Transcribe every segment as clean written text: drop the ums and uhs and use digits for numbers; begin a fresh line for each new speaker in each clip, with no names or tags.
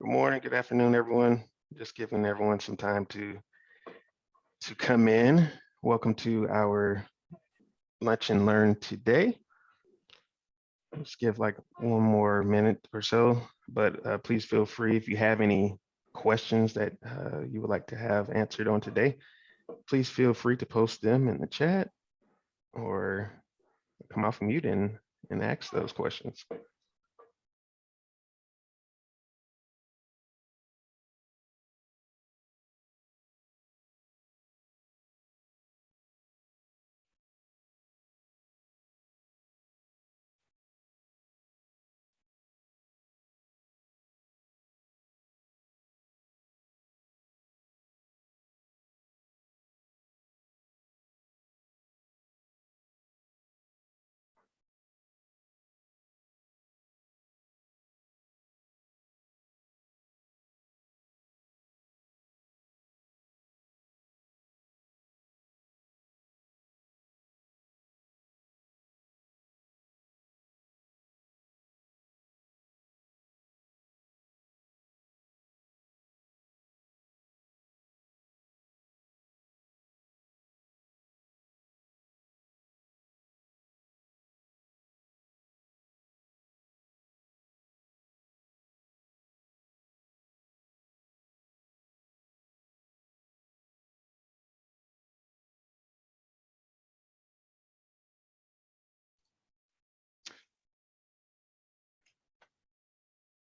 Good morning, good afternoon, everyone. Just giving everyone some time to come in. Welcome to our lunch and learn today. Let's give like one more minute or so, but please feel free if you have any questions that you would like to have answered on today. Please feel free to post them in the chat or come off mute and ask those questions.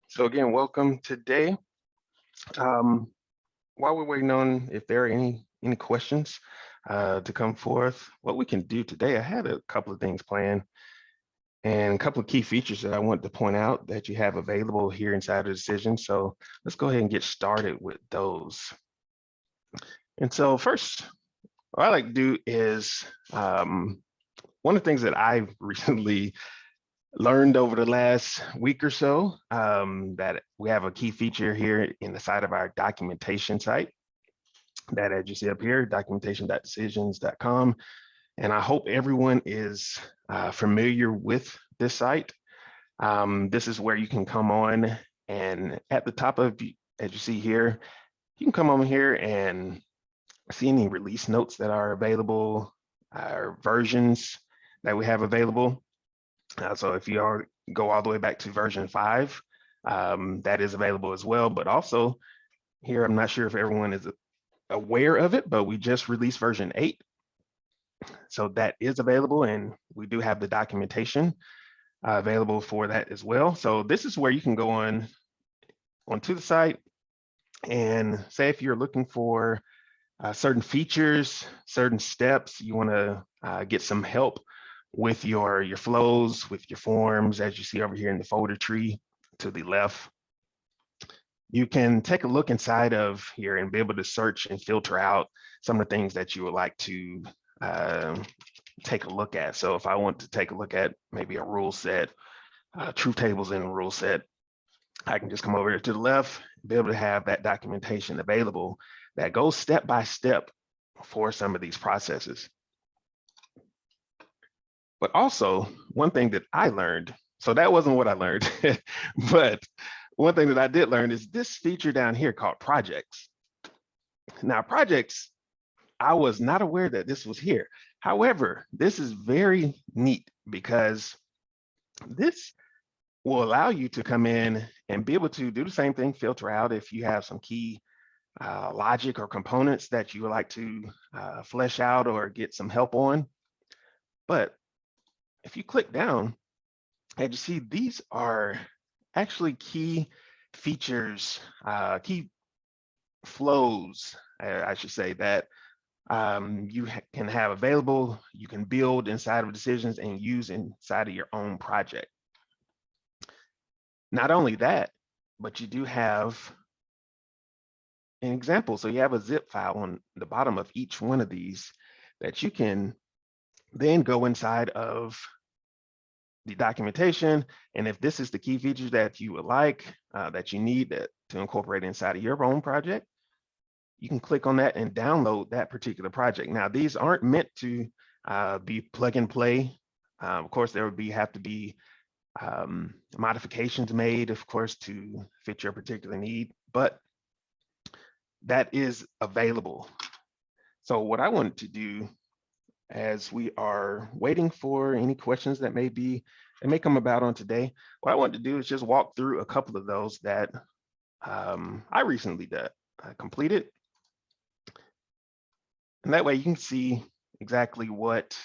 So again, welcome today. While we're waiting on if there are any questions to come forth, what we can do today, I had a couple of things planned and a couple of key features that I want to point out that you have available here inside of the decision. So let's go ahead and get started with those. And so first, what I like to do is one of the things that I've recently learned over the last week or so, that we have a key feature here in the side of our documentation site that, as you see up here, documentation.decisions.com. And I hope everyone is familiar with this site. This is where you can come on, and at the top of, as you see here, you can come on here and see any release notes that are available, or versions that we have available. So if you go all the way back to version 5, that is available as well. But also here, I'm not sure if everyone is aware of it, but we just released version 8. So that is available, and we do have the documentation available for that as well. So this is where you can go onto the site and say if you're looking for certain features, certain steps, you want to get some help with your flows, with your forms, as you see over here in the folder tree to the left. You can take a look inside of here and be able to search and filter out some of the things that you would like to take a look at. So if I want to take a look at maybe a rule set, truth tables in a rule set, I can just come over to the left, be able to have that documentation available that goes step by step for some of these processes. But also, one thing that I learned, so that wasn't what I learned, but one thing that I did learn is this feature down here called projects. Now, projects, I was not aware that this was here. However, this is very neat because this will allow you to come in and be able to do the same thing, filter out if you have some key logic or components that you would like to flesh out or get some help on. But if you click down, and you see these are actually key features, key flows, I should say, that you can have available, you can build inside of decisions and use inside of your own project. Not only that, but you do have an example. So you have a zip file on the bottom of each one of these that you can then go inside of the documentation. And if this is the key features that you would like, that you need to incorporate inside of your own project, you can click on that and download that particular project. Now, these aren't meant to be plug and play. Of course, there would have to be modifications made, of course, to fit your particular need, but that is available. So what I wanted to do, as we are waiting for any questions that may come about on today, what I wanted to do is just walk through a couple of those that I recently completed. And that way you can see exactly what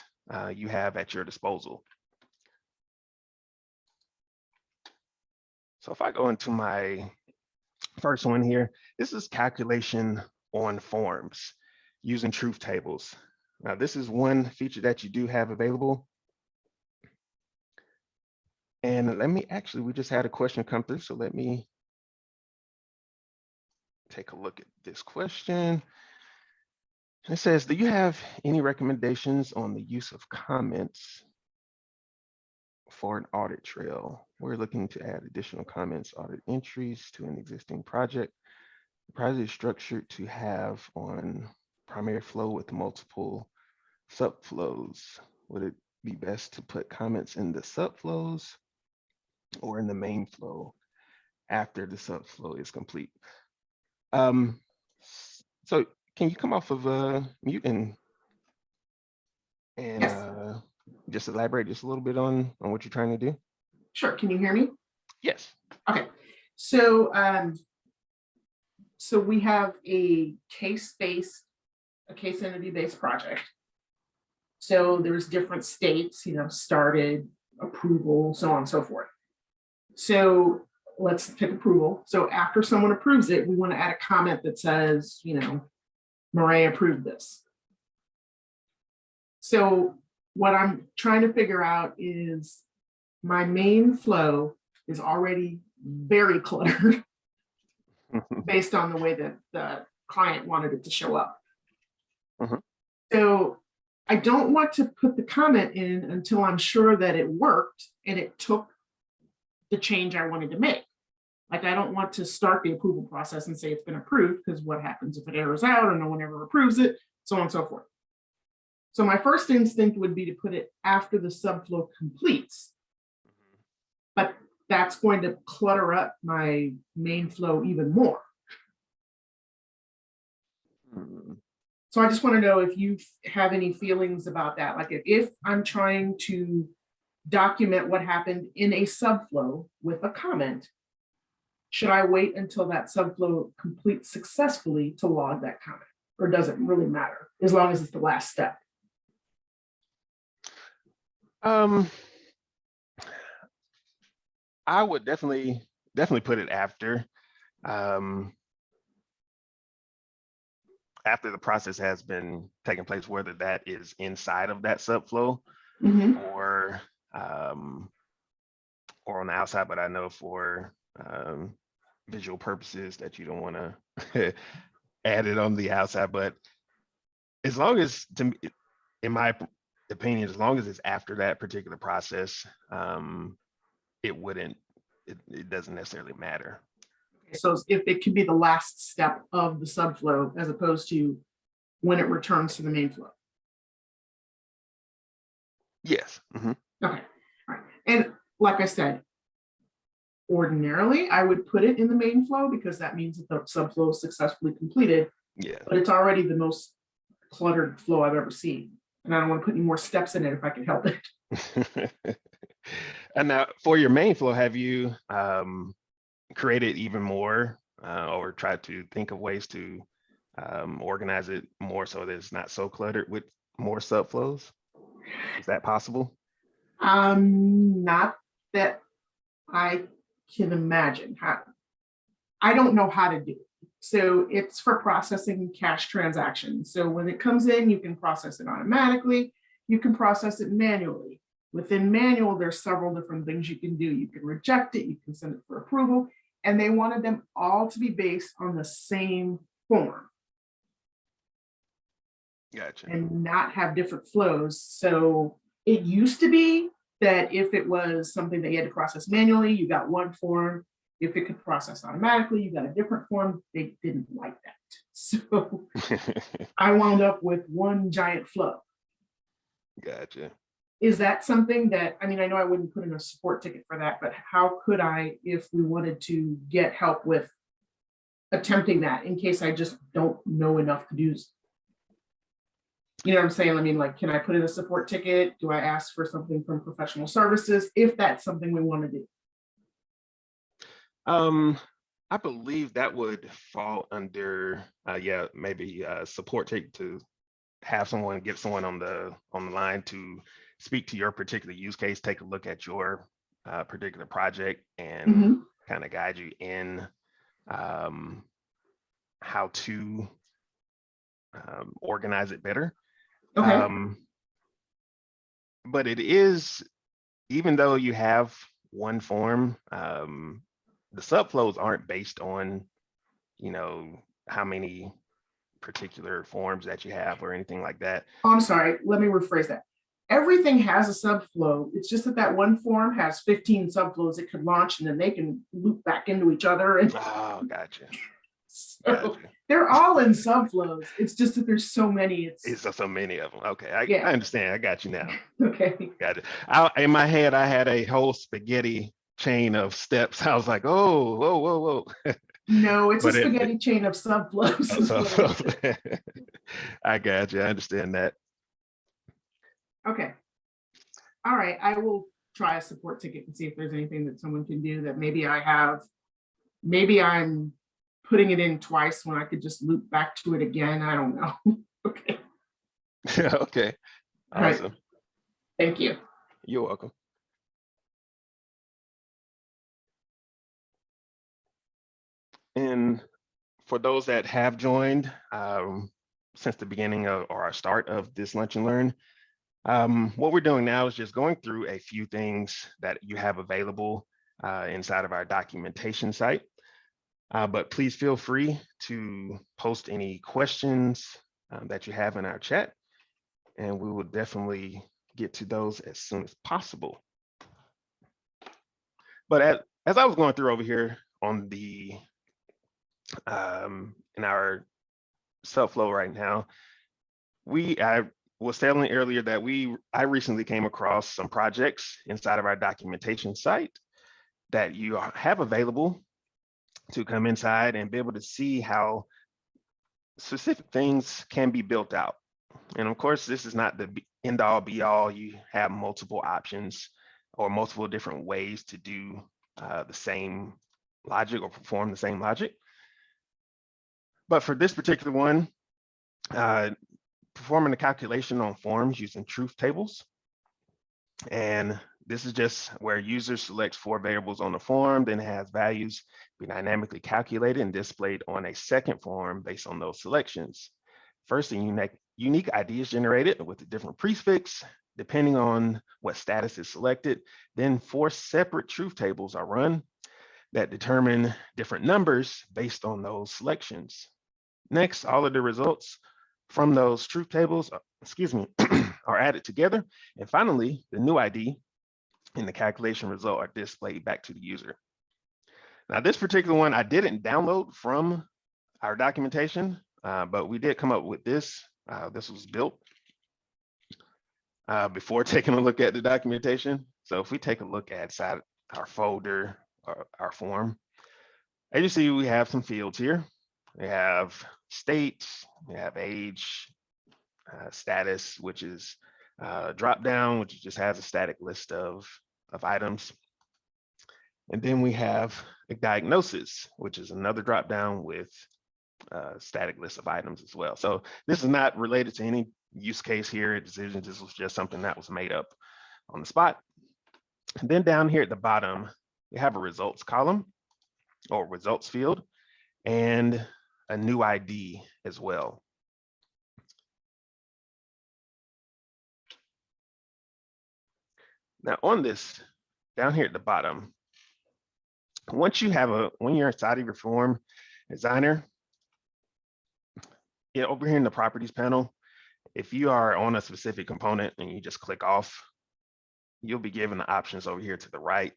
you have at your disposal. So if I go into my first one here, this is calculation on forms using truth tables. Now, this is one feature that you do have available. And we just had a question come through, so let me take a look at this question. It says, do you have any recommendations on the use of comments for an audit trail? We're looking to add additional comments, audit entries to an existing project. The project is structured to have on primary flow with multiple subflows. Would it be best to put comments in the subflows or in the main flow after the subflow is complete? So can you come off of mute and
Yes.
Just elaborate just a little bit on what you're trying to do?
Sure. Can you hear me?
Yes.
Okay. So so we have a case entity-based project. So there's different states, started, approval, so on and so forth. So let's pick approval. So after someone approves it, we want to add a comment that says, Murray approved this. So what I'm trying to figure out is my main flow is already very cluttered based on the way that the client wanted it to show up. So I don't want to put the comment in until I'm sure that it worked and it took the change I wanted to make. Like, I don't want to start the approval process and say it's been approved, because what happens if it errors out or no one ever approves it, so on and so forth. So my first instinct would be to put it after the subflow completes, but that's going to clutter up my main flow even more. So I just want to know if you have any feelings about that. Like, if I'm trying to document what happened in a subflow with a comment, should I wait until that subflow completes successfully to log that comment? Or does it really matter as long as it's the last step?
I would definitely put it after. After the process has been taking place, whether that is inside of that subflow or on the outside. But I know for visual purposes that you don't want to add it on the outside. But as long as, to me, in my opinion, as long as it's after that particular process, it doesn't necessarily matter.
So if it could be the last step of the subflow as opposed to when it returns to the main flow.
Yes.
Okay. All right. And like I said, ordinarily I would put it in the main flow because that means that the subflow is successfully completed.
Yeah.
But it's already the most cluttered flow I've ever seen. And I don't want to put any more steps in it if I can help it.
And now for your main flow, have you created even more or tried to think of ways to organize it more so that it's not so cluttered with more subflows? Is that possible?
Not that I can imagine. I don't know how to do it. So it's for processing cash transactions. So when it comes in, you can process it automatically. You can process it manually. Within manual, there's several different things you can do. You can reject it, you can send it for approval, and they wanted them all to be based on the same form.
Gotcha.
And not have different flows. So it used to be that if it was something that you had to process manually, you got one form. If it could process automatically, you got a different form. They didn't like that. So I wound up with one giant flow.
Gotcha.
Is that something that, I mean, I know I wouldn't put in a support ticket for that, but how could I, if we wanted to get help with attempting that in case I just don't know enough to do? You know what I'm saying? I mean, like, can I put in a support ticket? Do I ask for something from professional services if that's something we want to do?
I believe that would fall under, yeah, maybe support take to have someone, get someone on the line to speak to your particular use case, take a look at your particular project, and
Mhm.
kind of guide you in how to organize it better.
Okay.
But it is, even though you have one form, the subflows aren't based on, you know, how many particular forms that you have or anything like that.
Oh, I'm sorry. Let me rephrase that. Everything has a subflow. It's just that that one form has 15 subflows it could launch, and then they can loop back into each other. And
Oh, gotcha.
so
Gotcha.
they're all in subflows. It's just that there's so many.
It's so many of them. Okay,
Yeah.
I understand. I got you now.
Okay.
Got it. In my head, I had a whole spaghetti chain of steps. I was like, oh, whoa, whoa, whoa.
No, it's a
But
spaghetti chain of subflows. Is what it is.
I got you. I understand that.
Okay. All right. I will try a support ticket and see if there's anything that someone can do that maybe I have. Maybe I'm putting it in twice when I could just loop back to it again. I don't know. Okay.
Okay.
All right.
Awesome.
Thank you.
You're welcome. And for those that have joined since the beginning of, or our start of this Lunch and Learn, what we're doing now is just going through a few things that you have available inside of our documentation site. But please feel free to post any questions that you have in our chat, and we will definitely get to those as soon as possible. But as I was going through over here on the in our subflow right now, I was telling earlier that I recently came across some projects inside of our documentation site that you have available to come inside and be able to see how specific things can be built out. And of course, this is not the end all be all. You have multiple options or multiple different ways to do the same logic or perform the same logic. But for this particular one, performing a calculation on forms using truth tables. And this is just where a user selects 4 variables on the form, then has values be dynamically calculated and displayed on a second form based on those selections. First, a unique ID is generated with a different prefix, depending on what status is selected. Then 4 separate truth tables are run that determine different numbers based on those selections. Next, all of the results from those truth tables, are added together. And finally, the new ID and the calculation result are displayed back to the user. Now, this particular one I didn't download from our documentation, but we did come up with this. This was built before taking a look at the documentation. So if we take a look at inside our folder, or our form, as you see, we have some fields here. We have state, we have age, status, which is drop down, which just has a static list of items. And then we have a diagnosis, which is another drop down with a static list of items as well. So this is not related to any use case here at Decisions. This was just something that was made up on the spot. And then down here at the bottom, we have a results column or results field and a new ID as well. Now on this, down here at the bottom, when you're inside of your form designer, over here in the properties panel, if you are on a specific component and you just click off, you'll be given the options over here to the right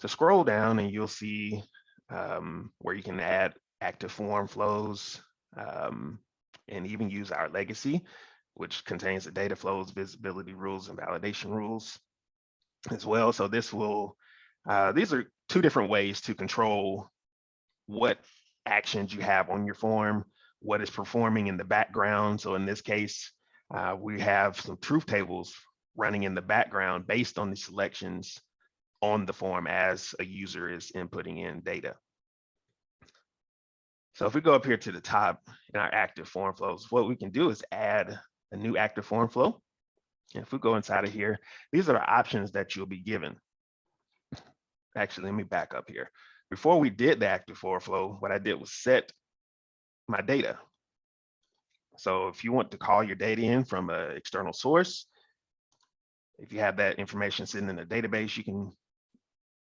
to scroll down, and you'll see where you can add active form flows and even use our legacy. which contains the data flows, visibility rules, and validation rules as well. So this will, these are two different ways to control what actions you have on your form, what is performing in the background. So in this case, we have some truth tables running in the background based on the selections on the form as a user is inputting in data. So if we go up here to the top in our active form flows, what we can do is add a new active form flow. And if we go inside of here, these are the options that you'll be given. Actually, let me back up here. Before we did the active form flow, what I did was set my data. So if you want to call your data in from an external source, if you have that information sitting in a database, you can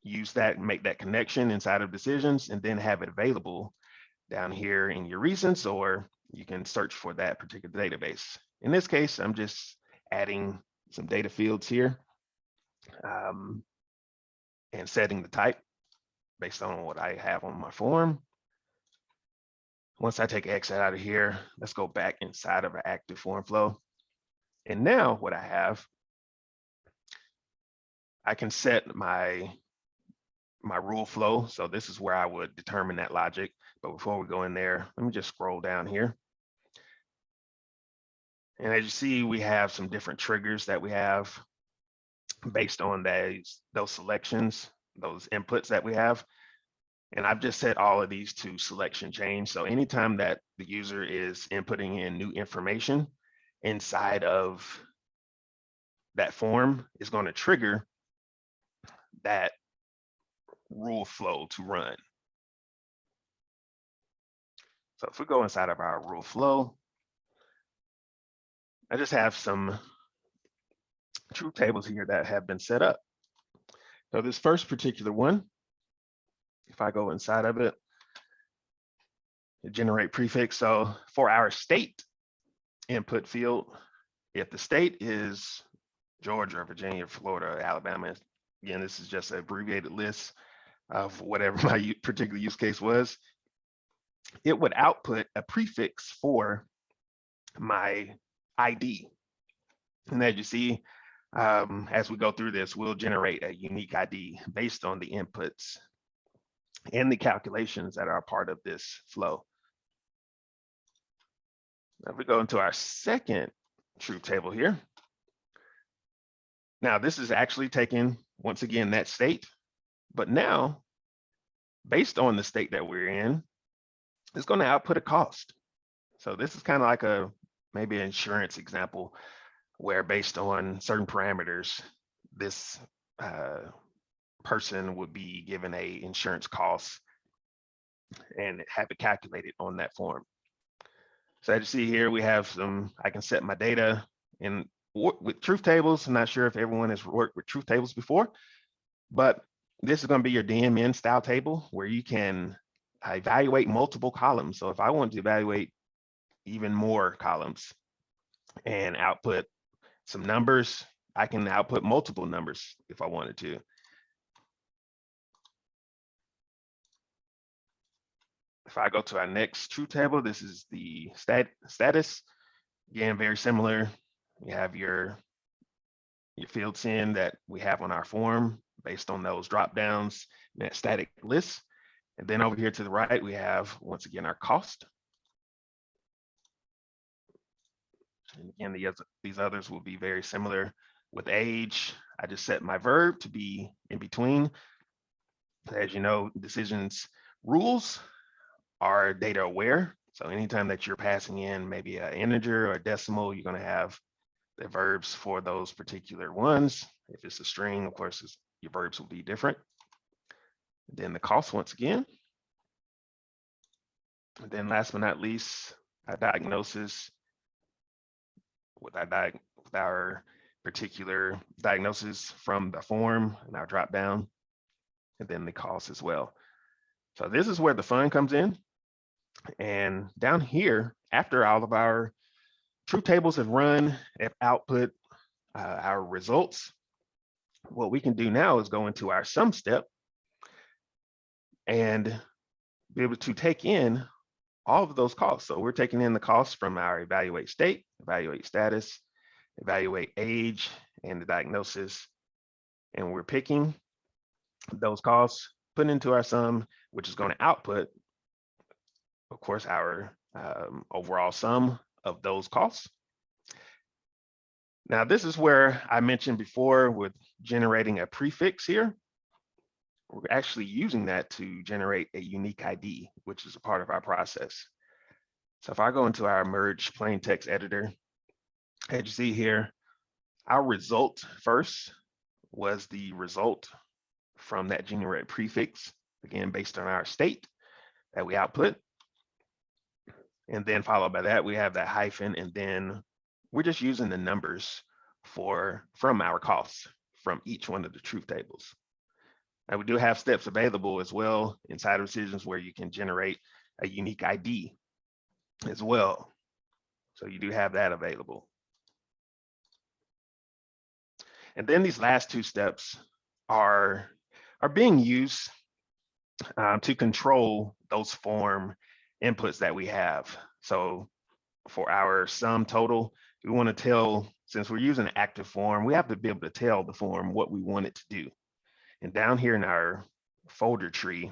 use that and make that connection inside of decisions and then have it available down here in your recents, or you can search for that particular database. In this case, I'm just adding some data fields here and setting the type based on what I have on my form. Once I take X out of here, let's go back inside of our active form flow. And now what I have, I can set my rule flow. So this is where I would determine that logic. But before we go in there, let me just scroll down here. And as you see, we have some different triggers that we have based on those selections, those inputs that we have. And I've just set all of these to selection change. So anytime that the user is inputting in new information inside of that form is going to trigger that rule flow to run. So if we go inside of our rule flow, I just have some truth tables here that have been set up. So this first particular one, if I go inside of it, generate prefix. So for our state input field, if the state is Georgia, Virginia, Florida, Alabama, again, this is just an abbreviated list of whatever my particular use case was, it would output a prefix for my ID. And as you see, as we go through this, we'll generate a unique ID based on the inputs and the calculations that are part of this flow. Now, if we go into our second truth table here, now this is actually taking, once again, that state, but now, based on the state that we're in, it's going to output a cost. So this is kind of like maybe an insurance example where based on certain parameters, this person would be given a insurance cost and have it calculated on that form. So as you see here, we have I can set my data in with truth tables. I'm not sure if everyone has worked with truth tables before, but this is going to be your DMN style table where you can evaluate multiple columns. So if I want to evaluate even more columns and output some numbers, I can output multiple numbers if I wanted to. If I go to our next truth table, this is the status. Again, very similar. You have your fields in that we have on our form based on those drop downs, that static list. And then over here to the right, we have, once again, our cost. And again, these others will be very similar. With age, I just set my verb to be in between. As you know, decisions rules are data aware. So anytime that you're passing in maybe an integer or a decimal, you're going to have the verbs for those particular ones. If it's a string, of course, your verbs will be different. And then the cost once again. And then last but not least, our diagnosis with our particular diagnosis from the form and our drop down, and then the cost as well. So this is where the fun comes in. And down here, after all of our truth tables have run, have output our results, what we can do now is go into our sum step and be able to take in all of those costs. So we're taking in the costs from our evaluate state, evaluate status, evaluate age, and the diagnosis. And we're picking those costs, putting into our sum, which is going to output, of course, our overall sum of those costs. Now, this is where I mentioned before with generating a prefix here. We're actually using that to generate a unique ID, which is a part of our process. So if I go into our merge plain text editor, as you see here, our result first was the result from that generated prefix, again, based on our state that we output. And then followed by that, we have that hyphen, and then we're just using the numbers from our costs from each one of the truth tables. Now we do have steps available as well inside of decisions where you can generate a unique ID as well. So you do have that available. And then these last two steps are being used to control those form inputs that we have. So for our sum total, we want to tell, since we're using an active form, we have to be able to tell the form what we want it to do. And down here in our folder tree,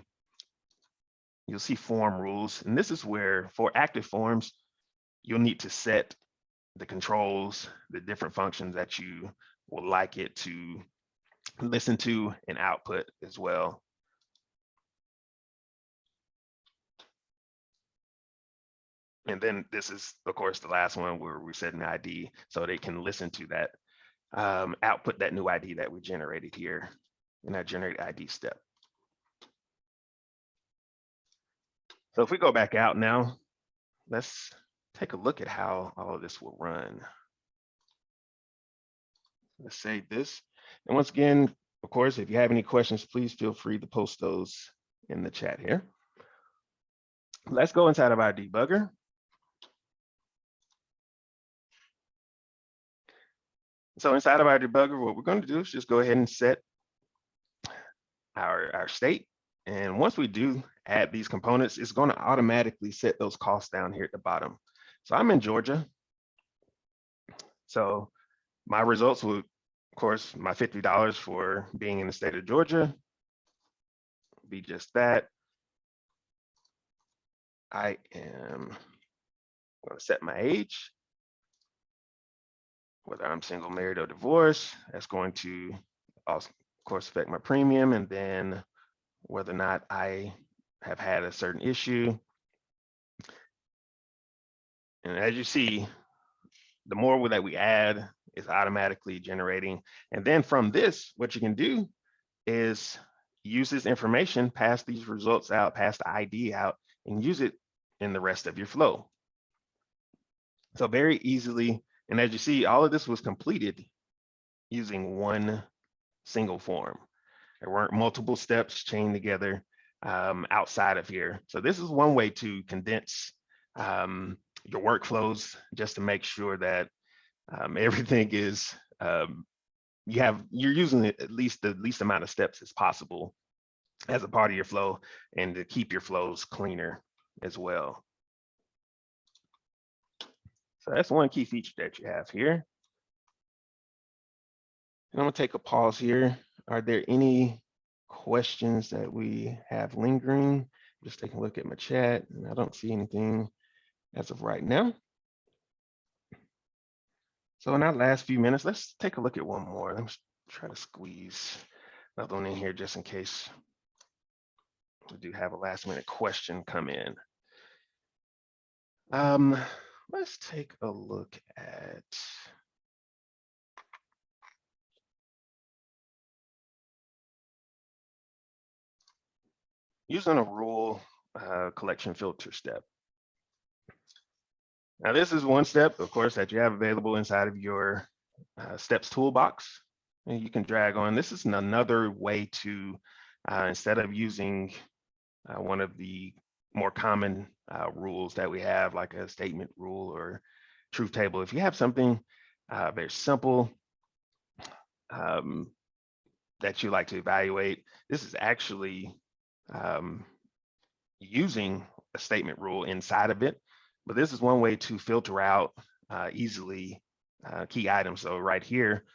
you'll see form rules. And this is where for active forms, you'll need to set the controls, the different functions that you would like it to listen to and output as well. And then this is, of course, the last one where we're setting the ID so they can listen to that, output that new ID that we generated here in our generate ID step. So if we go back out now, let's take a look at how all of this will run. Let's save this. And once again, of course, if you have any questions, please feel free to post those in the chat here. Let's go inside of our debugger. So inside of our debugger, what we're going to do is just go ahead and set our state. And once we do add these components, it's going to automatically set those costs down here at the bottom. So I'm in Georgia. So my results would, of course, my $50 for being in the state of Georgia be just that. I am going to set my age, whether I'm single, married, or divorced. That's going to also, of course, affect my premium, and then whether or not I have had a certain issue. And as you see, the more that we add is automatically generating. And then from this, what you can do is use this information, pass these results out, pass the ID out, and use it in the rest of your flow. So very easily, and as you see, all of this was completed using one single form. There weren't multiple steps chained together outside of here. So this is one way to condense your workflows, just to make sure that everything is, you're using at least the least amount of steps as possible as a part of your flow, and to keep your flows cleaner as well. So that's one key feature that you have here. And I'm gonna take a pause here. Are there any questions that we have lingering? Just taking a look at my chat, and I don't see anything as of right now. So in our last few minutes, let's take a look at one more. Let me try to squeeze another one in here just in case we do have a last minute question come in. Let's take a look at using a rule collection filter step. Now this is one step, of course, that you have available inside of your steps toolbox, and you can drag on. This is another way to, instead of using one of the more common rules that we have, like a statement rule or truth table, if you have something very simple that you like to evaluate, this is actually using a statement rule inside of it, but this is one way to filter out easily key items. So right here,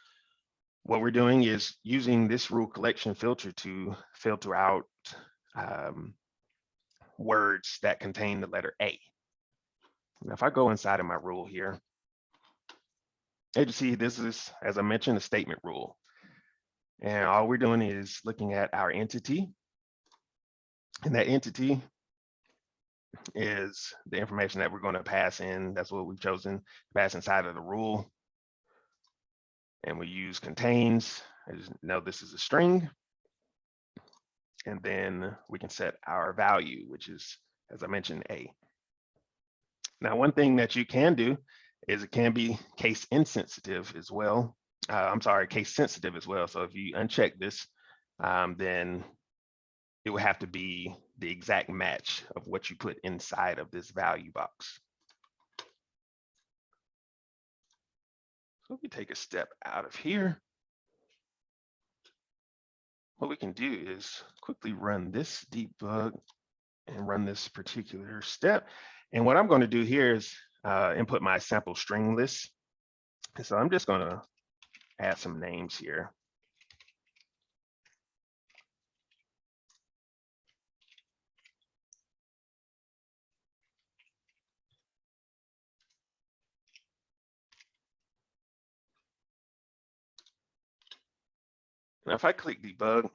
what we're doing is using this rule collection filter to filter out words that contain the letter A. Now, if I go inside of my rule here, as you see, this is, as I mentioned, a statement rule. And all we're doing is looking at our entity. And that entity is the information that we're going to pass in. That's what we've chosen to pass inside of the rule. And we use contains. As you know, this is a string. And then we can set our value, which is, as I mentioned, A. Now, one thing that you can do is it can be case insensitive as well. Case sensitive as well. So if you uncheck this, then it will have to be the exact match of what you put inside of this value box. So if we take a step out of here, what we can do is quickly run this debug and run this particular step. And what I'm going to do here is input my sample string list. So I'm just going to add some names here. Now, if I click debug,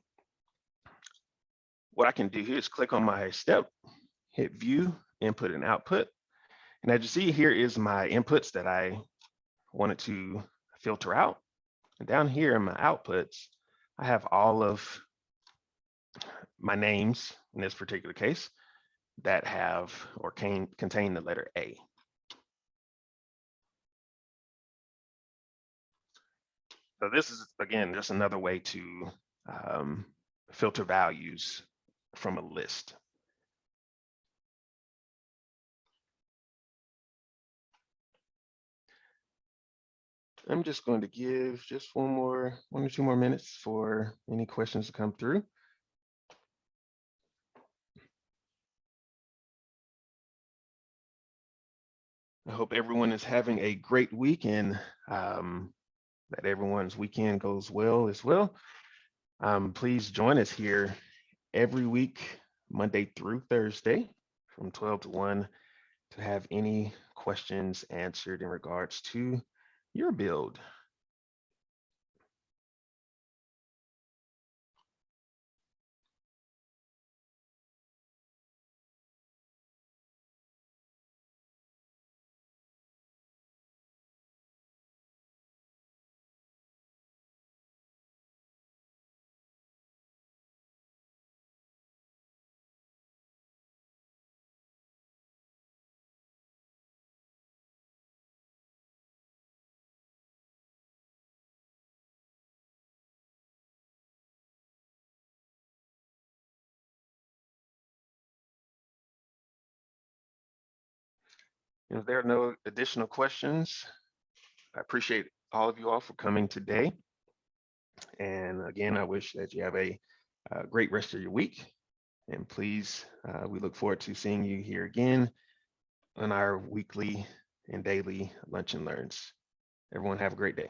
what I can do here is click on my step, hit view, input and output. And as you see, here is my inputs that I wanted to filter out. And down here in my outputs, I have all of my names in this particular case that have or contain the letter A. So this is, again, just another way to filter values from a list. I'm just going to give just one or two more minutes for any questions to come through. I hope everyone is having a great week and that everyone's weekend goes well as well. Please join us here every week, Monday through Thursday from 12 to 1 to have any questions answered in regards to your build. If there are no additional questions, I appreciate all of you all for coming today. And again, I wish that you have a great rest of your week. And please, we look forward to seeing you here again on our weekly and daily Lunch and Learns. Everyone have a great day.